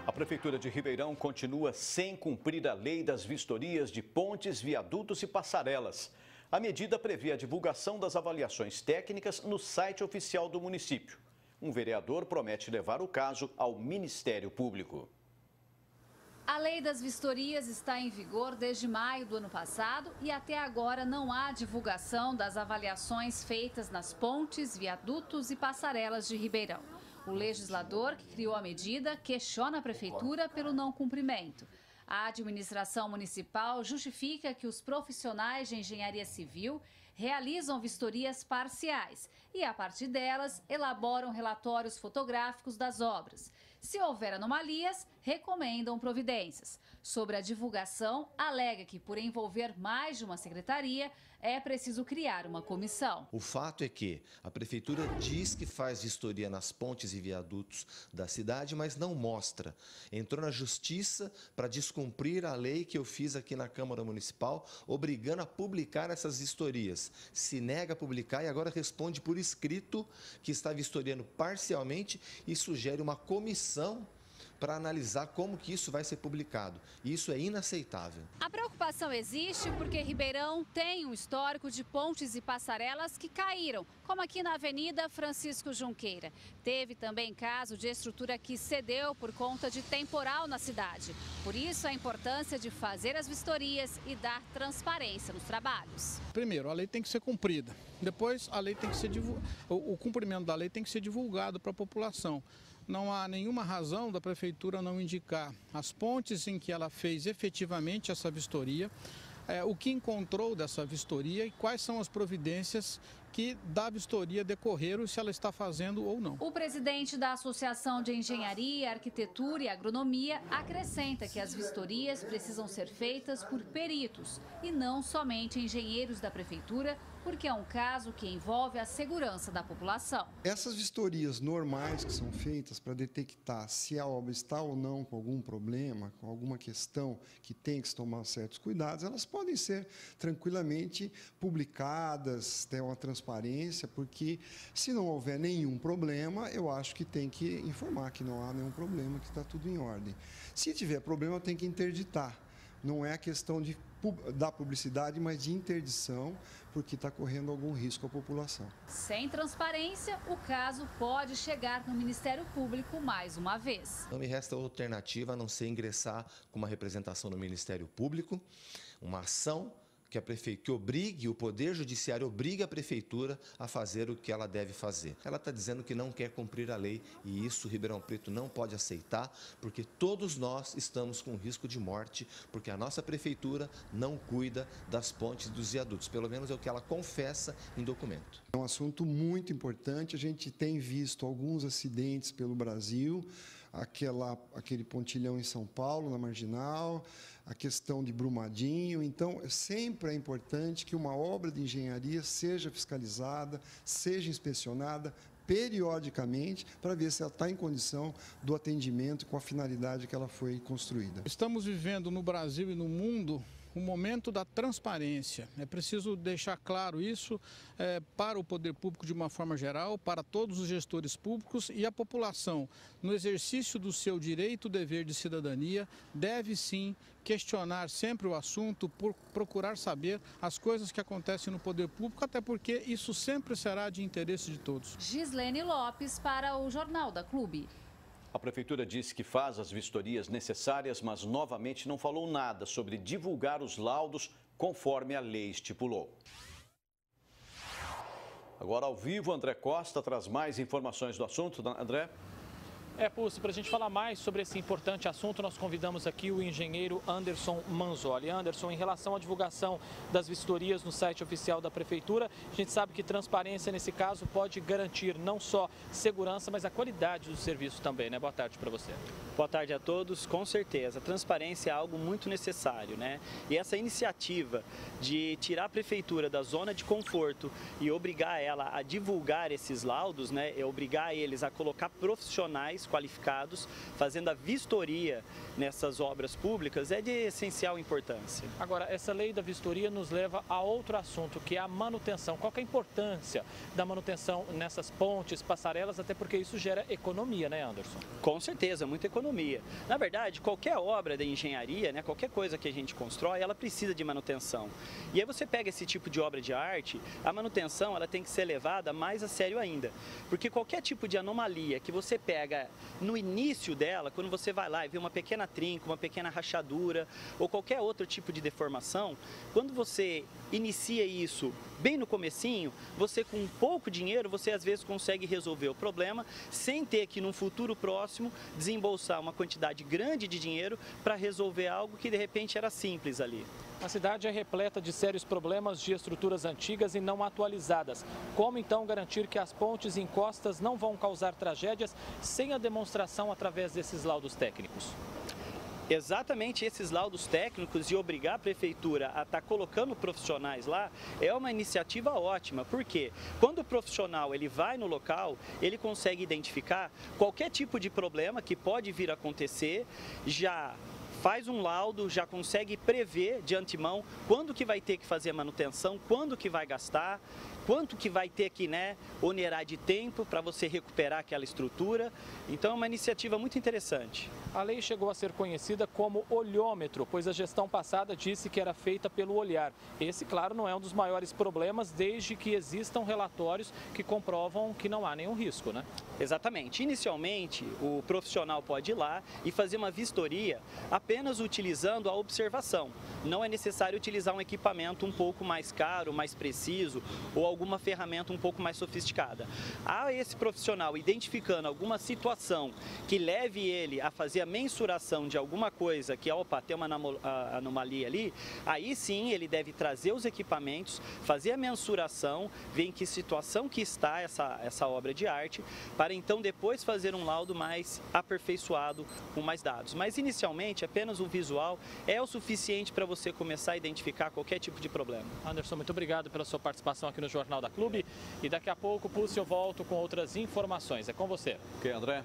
A Prefeitura de Ribeirão continua sem cumprir a lei das vistorias de pontes, viadutos e passarelas. A medida prevê a divulgação das avaliações técnicas no site oficial do município. Um vereador promete levar o caso ao Ministério Público. A lei das vistorias está em vigor desde maio do ano passado e até agora não há divulgação das avaliações feitas nas pontes, viadutos e passarelas de Ribeirão. O legislador que criou a medida questiona a prefeitura pelo não cumprimento. A administração municipal justifica que os profissionais de engenharia civil realizam vistorias parciais e, a partir delas, elaboram relatórios fotográficos das obras. Se houver anomalias, recomendam providências. Sobre a divulgação, alega que, por envolver mais de uma secretaria, é preciso criar uma comissão. O fato é que a Prefeitura diz que faz vistoria nas pontes e viadutos da cidade, mas não mostra. Entrou na Justiça para descumprir a lei que eu fiz aqui na Câmara Municipal, obrigando a publicar essas vistorias. Se nega a publicar e agora responde por escrito que está vistoriando parcialmente e sugere uma comissão para analisar como que isso vai ser publicado. Isso é inaceitável. A preocupação existe porque Ribeirão tem um histórico de pontes e passarelas que caíram, como aqui na Avenida Francisco Junqueira. Teve também caso de estrutura que cedeu por conta de temporal na cidade. Por isso, a importância de fazer as vistorias e dar transparência nos trabalhos. Primeiro, a lei tem que ser cumprida. Depois, a lei tem que ser o cumprimento da lei tem que ser divulgado para a população. Não há nenhuma razão da Prefeitura não indicar as pontes em que ela fez efetivamente essa vistoria, o que encontrou dessa vistoria e quais são as providências que da vistoria decorreram, se ela está fazendo ou não. O presidente da Associação de Engenharia, Arquitetura e Agronomia acrescenta que as vistorias precisam ser feitas por peritos e não somente engenheiros da Prefeitura, porque é um caso que envolve a segurança da população. Essas vistorias normais que são feitas para detectar se a obra está ou não com algum problema, com alguma questão que tem que se tomar certos cuidados, elas podem ser tranquilamente publicadas, ter uma transparência, porque se não houver nenhum problema, eu acho que tem que informar que não há nenhum problema, que está tudo em ordem. Se tiver problema, tem que interditar. Não é a questão da publicidade, mas de interdição, porque está correndo algum risco à população. Sem transparência, o caso pode chegar no Ministério Público mais uma vez. Não me resta outra alternativa a não ser ingressar com uma representação no Ministério Público, uma ação que obrigue, o Poder Judiciário obrigue a Prefeitura a fazer o que ela deve fazer. Ela está dizendo que não quer cumprir a lei e isso Ribeirão Preto não pode aceitar, porque todos nós estamos com risco de morte, porque a nossa Prefeitura não cuida das pontes e dos viadutos, pelo menos é o que ela confessa em documento. É um assunto muito importante, a gente tem visto alguns acidentes pelo Brasil, aquele pontilhão em São Paulo, na Marginal, a questão de Brumadinho. Então, sempre é importante que uma obra de engenharia seja fiscalizada, seja inspecionada periodicamente, para ver se ela está em condição do atendimento com a finalidade que ela foi construída. Estamos vivendo no Brasil e no mundo o momento da transparência. É preciso deixar claro isso para o poder público de uma forma geral, para todos os gestores públicos e a população. No exercício do seu direito e dever de cidadania, deve sim questionar sempre o assunto, por procurar saber as coisas que acontecem no poder público, até porque isso sempre será de interesse de todos. Gislene Lopes para o Jornal da Clube. A Prefeitura disse que faz as vistorias necessárias, mas novamente não falou nada sobre divulgar os laudos conforme a lei estipulou. Agora, ao vivo, André Costa traz mais informações do assunto. André? Pulso, para a gente falar mais sobre esse importante assunto, nós convidamos aqui o engenheiro Anderson Manzoli. Anderson, em relação à divulgação das vistorias no site oficial da Prefeitura, a gente sabe que transparência nesse caso pode garantir não só segurança, mas a qualidade do serviço também, né? Boa tarde para você. Boa tarde a todos, com certeza. A transparência é algo muito necessário, né? E essa iniciativa de tirar a Prefeitura da zona de conforto e obrigar ela a divulgar esses laudos, né? É obrigar eles a colocar profissionais qualificados fazendo a vistoria nessas obras públicas é de essencial importância. Agora, essa lei da vistoria nos leva a outro assunto, que é a manutenção. Qual que é a importância da manutenção nessas pontes, passarelas, até porque isso gera economia, né, Anderson? Com certeza, muita economia. Na verdade, qualquer obra da engenharia, né, qualquer coisa que a gente constrói, ela precisa de manutenção. E aí você pega esse tipo de obra de arte, a manutenção ela tem que ser levada mais a sério ainda. Porque qualquer tipo de anomalia que você pega no início dela, quando você vai lá e vê uma pequena trinca, uma pequena rachadura ou qualquer outro tipo de deformação, quando você inicia isso bem no comecinho, você com pouco dinheiro, você às vezes consegue resolver o problema sem ter que num futuro próximo desembolsar uma quantidade grande de dinheiro para resolver algo que de repente era simples ali. A cidade é repleta de sérios problemas de estruturas antigas e não atualizadas. Como então garantir que as pontes e encostas não vão causar tragédias sem a demonstração através desses laudos técnicos? Exatamente esses laudos técnicos e obrigar a prefeitura a estar colocando profissionais lá é uma iniciativa ótima, porque quando o profissional ele vai no local, ele consegue identificar qualquer tipo de problema que pode vir a acontecer, já faz um laudo, já consegue prever de antemão quando que vai ter que fazer a manutenção, quando que vai gastar, quanto que vai ter que, né, onerar de tempo para você recuperar aquela estrutura. Então é uma iniciativa muito interessante. A lei chegou a ser conhecida como olhômetro, pois a gestão passada disse que era feita pelo olhar. Esse, claro, não é um dos maiores problemas, desde que existam relatórios que comprovam que não há nenhum risco, né? Exatamente. Inicialmente, o profissional pode ir lá e fazer uma vistoria apenas utilizando a observação. Não é necessário utilizar um equipamento um pouco mais caro, mais preciso ou alguma ferramenta um pouco mais sofisticada. A esse profissional identificando alguma situação que leve ele a fazer a mensuração de alguma coisa que, opa, tem uma anomalia ali, aí sim ele deve trazer os equipamentos, fazer a mensuração, ver em que situação que está essa obra de arte, para então depois fazer um laudo mais aperfeiçoado com mais dados. Mas inicialmente apenas o visual é o suficiente para você começar a identificar qualquer tipo de problema. Anderson, muito obrigado pela sua participação aqui no Jornal da Clube e daqui a pouco, Pulse, eu volto com outras informações. É com você. Ok, André.